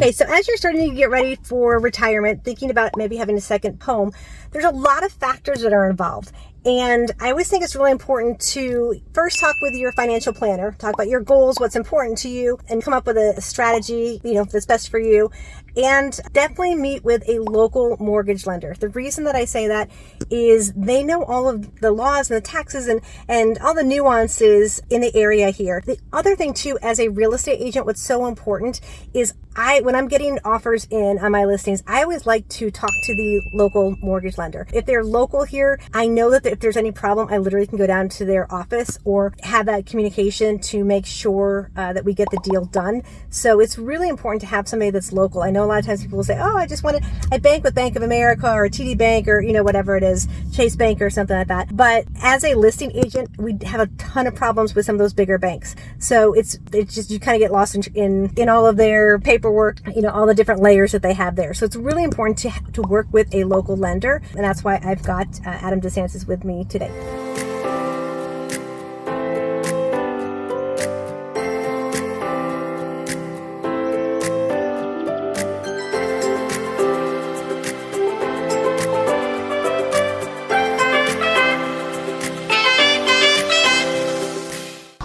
Okay, so as you're starting to get ready for retirement, thinking about maybe having a second home, there's a lot of factors that are involved. And I always think it's really important to first talk with your financial planner, talk about your goals, what's important to you, and come up with a strategy, that's best for you. And definitely meet with a local mortgage lender. The reason that I say that is they know all of the laws and the taxes and all the nuances in the area here. The other thing too, as a real estate agent, what's so important is when I'm getting offers in on my listings, I always like to talk to the local mortgage lender. If they're local here, I know that if there's any problem, I literally can go down to their office or have that communication to make sure that we get the deal done. So it's really important to have somebody that's local. I know a lot of times people will say, oh, I bank with Bank of America or TD Bank or, whatever it is, Chase Bank or something like that. But as a listing agent, we have a ton of problems with some of those bigger banks. So it's just, you kind of get lost in all of their paperwork, all the different layers that they have there. So it's really important to work with a local lender. And that's why I've got Adam DeSantis with me today.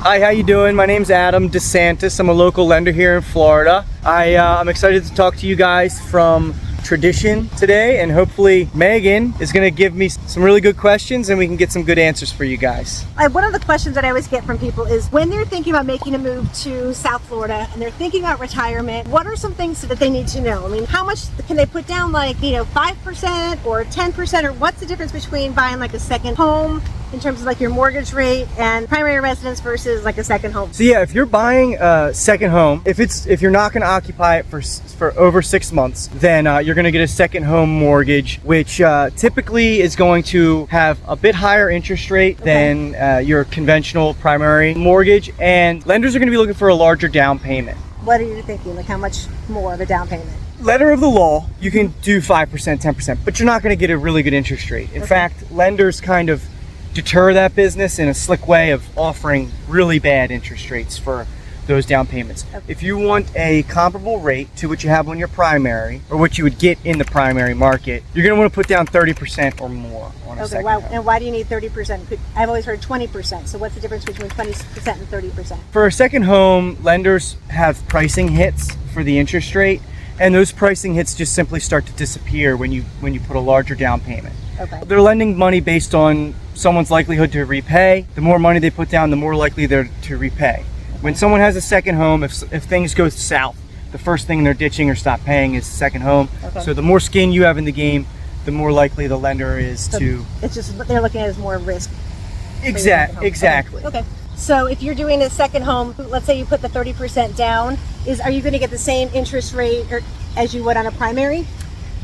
Hi, how you doing? My name's Adam DeSantis. I'm a local lender here in Florida. I'm excited to talk to you guys from Tradition today, and hopefully Megan is going to give me some really good questions and we can get some good answers for you guys. One of the questions that I always get from people is when they're thinking about making a move to South Florida and they're thinking about retirement, what are some things that they need to know? I mean, how much can they put down, 5% or 10%, or what's the difference between buying a second home in terms of your mortgage rate and primary residence versus a second home? So yeah, if you're buying a second home, if you're not going to occupy it for over 6 months, then you're going to get a second home mortgage, which typically is going to have a bit higher interest rate than your conventional primary mortgage, and lenders are going to be looking for a larger down payment. What are you thinking? How much more of a down payment? Letter of the law, you can do 5%, 10%, but you're not going to get a really good interest rate. In fact, lenders kind of deter that business in a slick way of offering really bad interest rates for those down payments. If you want a comparable rate to what you have on your primary, or what you would get in the primary market, you're going to want to put down 30% or more on a second home. And why do you need 30%? I've always heard 20%. So what's the difference between 20% and 30%? For a second home, lenders have pricing hits for the interest rate, and those pricing hits just simply start to disappear when you put a larger down payment. They're lending money based on someone's likelihood to repay. The more money they put down, the more likely they're to repay. When someone has a second home, if things go south, the first thing they're ditching or stop paying is the second home. So the more skin you have in the game, the more likely the lender is to... It's just, they're looking at it as more risk. Exactly. Okay. So if you're doing a second home, let's say you put the 30% down, are you going to get the same interest rate as you would on a primary?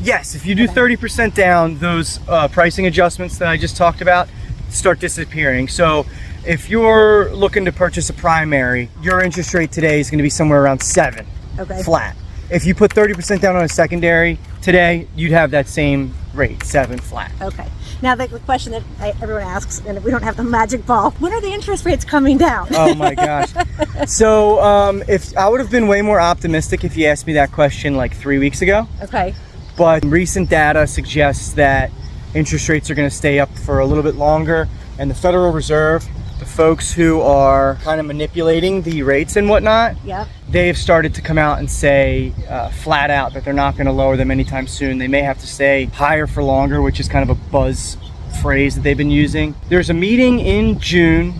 Yes, if you do 30% down, those pricing adjustments that I just talked about start disappearing. So if you're looking to purchase a primary, your interest rate today is going to be somewhere around 7 flat. If you put 30% down on a secondary today, you'd have that same rate, 7 flat. Okay. Now the question that everyone asks, and we don't have the magic ball, when are the interest rates coming down? Oh my gosh. So if I would have been way more optimistic if you asked me that question 3 weeks ago. Okay. But recent data suggests that interest rates are going to stay up for a little bit longer, and the Federal Reserve, the folks who are kind of manipulating the rates and whatnot, they've started to come out and say flat out that they're not going to lower them anytime soon. They may have to stay higher for longer, which is kind of a buzz phrase that they've been using. There's a meeting in June.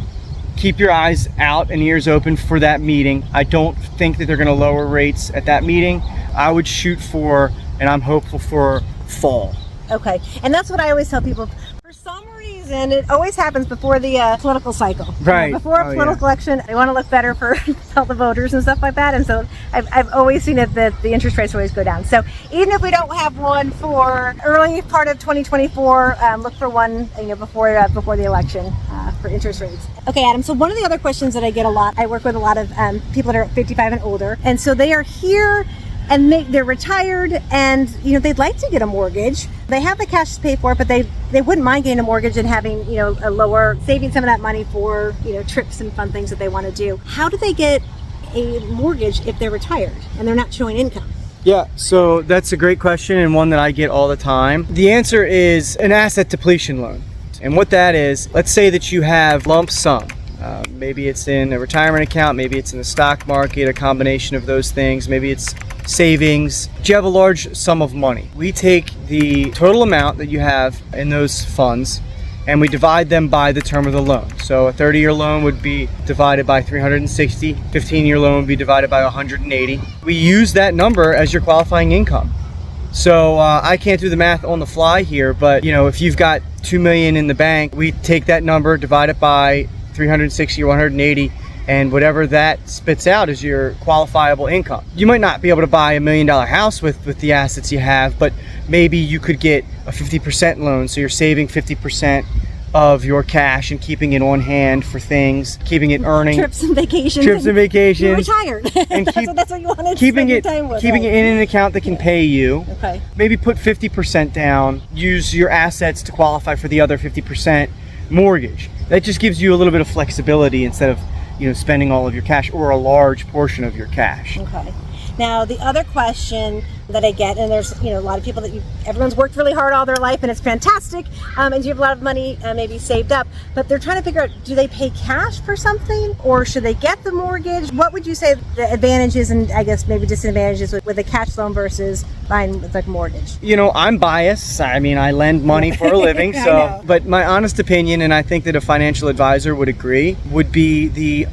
Keep your eyes out and ears open for that meeting. I don't think that they're going to lower rates at that meeting. I would shoot for, and I'm hopeful for, fall. Okay, and that's what I always tell people. For some reason, it always happens before the political cycle. Right. Before a political election, they want to look better for all the voters and stuff like that. And so I've always seen it that the interest rates always go down. So even if we don't have one for early part of 2024, look for one before the election for interest rates. Okay, Adam. So one of the other questions that I get a lot, I work with a lot of people that are 55 and older, and so they are here. And they're retired, and they'd like to get a mortgage. They have the cash to pay for it, but they wouldn't mind getting a mortgage and having a lower, saving some of that money for trips and fun things that they want to do. How do they get a mortgage if they're retired and they're not showing income? Yeah, so that's a great question and one that I get all the time. The answer is an asset depletion loan. And what that is, let's say that you have lump sum. Maybe it's in a retirement account, maybe it's in the stock market, a combination of those things, maybe it's savings. You have a large sum of money. We take the total amount that you have in those funds and we divide them by the term of the loan. So a 30-year loan would be divided by 360, 15-year loan would be divided by 180. We use that number as your qualifying income. So I can't do the math on the fly here, but if you've got $2 million in the bank, we take that number, divide it by 360 or 180, and whatever that spits out is your qualifiable income. You might not be able to buy $1 million house with the assets you have, but maybe you could get a 50% loan, so you're saving 50% of your cash and keeping it on hand for things, keeping it earning. Trips and vacations. You're retired. And that's what you want to keeping spend it, time with. keeping it in an account that can pay you. Okay. Maybe put 50% down, use your assets to qualify for the other 50% mortgage. That just gives you a little bit of flexibility instead of spending all of your cash or a large portion of your cash. Okay. Now, the other question that I get, and there's a lot of people that everyone's worked really hard all their life and it's fantastic, and you have a lot of money maybe saved up, but they're trying to figure out, do they pay cash for something or should they get the mortgage? What would you say the advantages and I guess maybe disadvantages with a cash loan versus buying with a mortgage? I'm biased. I mean, I lend money for a living, so but my honest opinion, and I think that a financial advisor would agree, would be the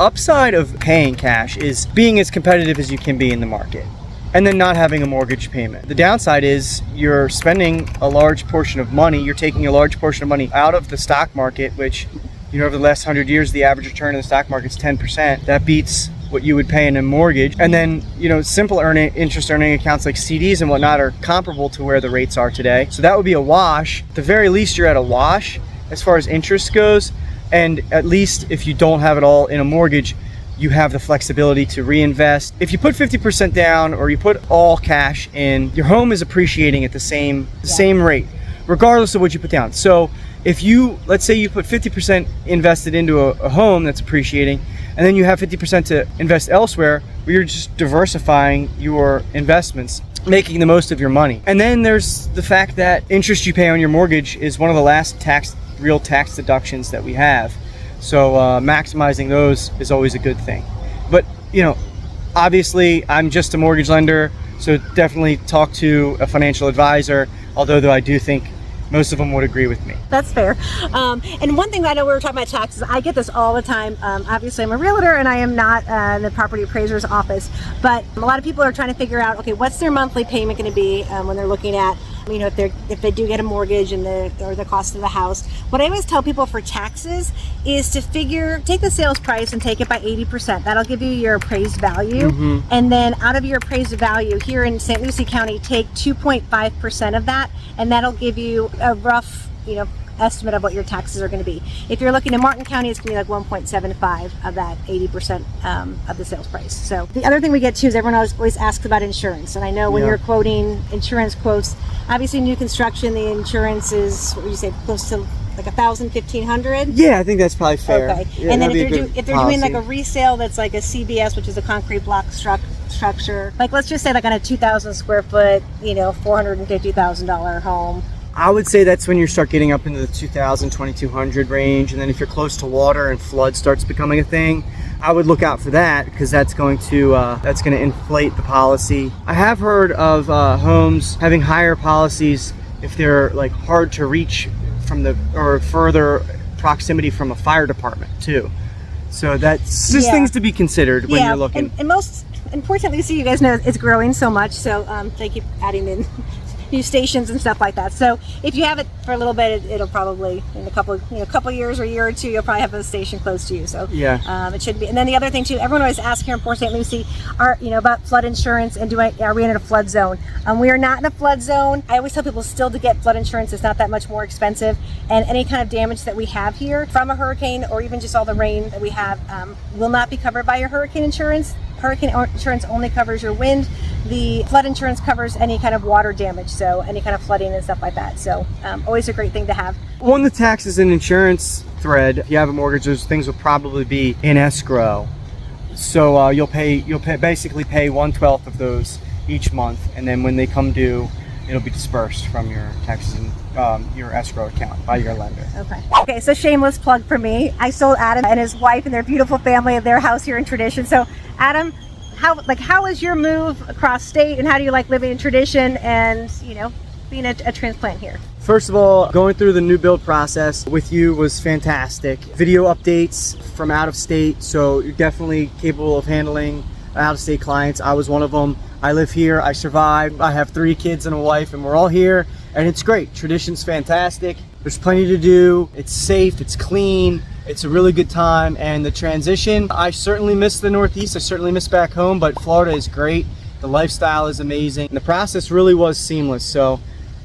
upside of paying cash is being as competitive as you can be in the market and then not having a mortgage payment. The downside is you're spending a large portion of money, you're taking a large portion of money out of the stock market, which over the last 100 years the average return in the stock market is 10%. That beats what you would pay in a mortgage. And then simple interest earning accounts like CDs and whatnot are comparable to where the rates are today, so that would be a wash. At the very least you're at a wash as far as interest goes. And at least if you don't have it all in a mortgage, you have the flexibility to reinvest. If you put 50% down or you put all cash in, your home is appreciating at the same rate, regardless of what you put down. So if let's say you put 50% invested into a home that's appreciating, and then you have 50% to invest elsewhere, where you're just diversifying your investments, making the most of your money. And then there's the fact that interest you pay on your mortgage is one of the last real tax deductions that we have. So maximizing those is always a good thing. But obviously I'm just a mortgage lender, so definitely talk to a financial advisor, although I do think most of them would agree with me. That's fair. And one thing I know, we were talking about taxes, I get this all the time. Obviously I'm a realtor and I am not in the property appraiser's office, but a lot of people are trying to figure out, okay, what's their monthly payment going to be when they're looking at if they do get a mortgage and the cost of the house. What I always tell people for taxes is to take the sales price and take it by 80%. That'll give you your appraised value. Mm-hmm. And then out of your appraised value here in St. Lucie County, take 2.5% of that, and that'll give you a rough, estimate of what your taxes are going to be. If you're looking in Martin County, it's going to be like 1.75 of that 80% of the sales price. So the other thing we get too is everyone always asks about insurance. And I know when you're quoting insurance quotes, obviously new construction, the insurance is, what would you say, close to like $1,000, $1,500? Yeah, I think that's probably fair. Okay. Yeah, and then if they're doing like a resale that's like a CBS, which is a concrete block structure, like let's just say like on a 2,000 square foot, $450,000 home, I would say that's when you start getting up into the 2,000, 2,200 range. And then if you're close to water and flood starts becoming a thing, I would look out for that, because that's going to inflate the policy. I have heard of homes having higher policies if they're like hard to reach or further proximity from a fire department too. So that's just things to be considered when you're looking. And most importantly, you guys know it's growing so much, so they keep adding in new stations and stuff like that. So if you have it for a little bit, it'll probably in a couple years or a year or two, you'll probably have a station close to you. So it should be. And then the other thing too, everyone always asks here in Port Saint Lucie, about flood insurance and are we in a flood zone? We are not in a flood zone. I always tell people still to get flood insurance. It's not that much more expensive, and any kind of damage that we have here from a hurricane or even just all the rain that we have will not be covered by your hurricane insurance. Hurricane insurance only covers your wind. The flood insurance covers any kind of water damage, so any kind of flooding and stuff like that. So always a great thing to have. On the taxes and insurance thread, if you have a mortgage, those things will probably be in escrow. So you'll basically pay 1/12 of those each month, and then when they come due, it'll be dispersed from your taxes and your escrow account by your lender. Okay, so shameless plug for me. I sold Adam and his wife and their beautiful family at their house here in Tradition. So Adam, how was your move across state, and how do you like living in Tradition and, you know, being a transplant here? First of all, going through the new build process with you was fantastic. Video updates from out of state, so you're definitely capable of handling out of state clients. I was one of them. I live here, I survived. I have 3 kids and a wife, and we're all here, and it's great. Tradition's fantastic. There's plenty to do. It's safe, it's clean, it's a really good time, and the transition, I certainly miss the Northeast, I certainly miss back home, but Florida is great. The lifestyle is amazing, and the process really was seamless, so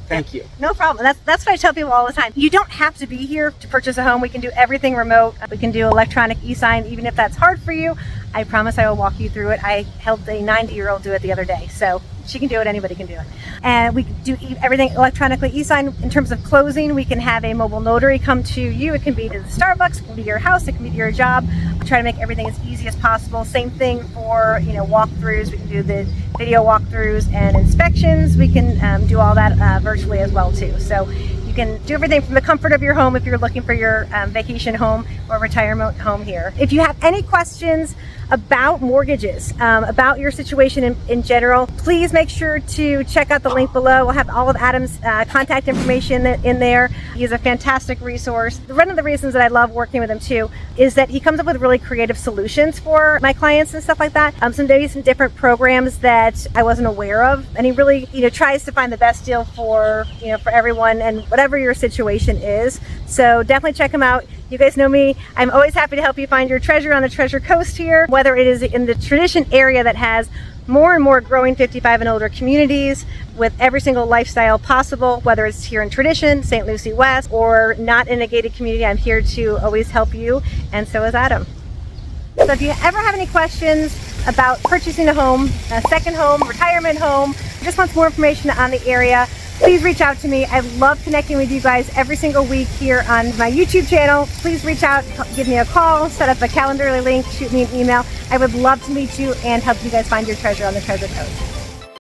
thank you. No problem. That's what I tell people all the time. You don't have to be here to purchase a home. We can do everything remote. We can do electronic e-sign, even if that's hard for you. I promise I will walk you through it. I helped a 90-year-old do it the other day, so she can do it. Anybody can do it. And we do everything electronically e-sign. In terms of closing, we can have a mobile notary come to you. It can be to the Starbucks, it can be to your house, it can be to your job. We try to make everything as easy as possible. Same thing for, you know, walkthroughs. We can do the video walkthroughs and inspections. We can do all that virtually as well too. So you can do everything from the comfort of your home if you're looking for your vacation home or retirement home here. If you have any questions about mortgages, about your situation in general, please make sure to check out the link below. We'll have all of Adam's contact information in there. He's a fantastic resource. One of the reasons that I love working with him too is that he comes up with really creative solutions for my clients and stuff like that. Some different programs that I wasn't aware of, and he really, you know, tries to find the best deal for, you know, for everyone and whatever your situation is. So definitely check him out. You guys know me. I'm always happy to help you find your treasure on the Treasure Coast here, whether it is in the Tradition area that has more and more growing 55 and older communities with every single lifestyle possible, whether it's here in Tradition, St. Lucie West, or not in a gated community. I'm here to always help you, and so is Adam. So if you ever have any questions about purchasing a home, a second home, retirement home, just want more information on the area, please reach out to me. I love connecting with you guys every single week here on my YouTube channel. Please reach out, give me a call, set up a Calendly link, shoot me an email. I would love to meet you and help you guys find your treasure on the Treasure Coast.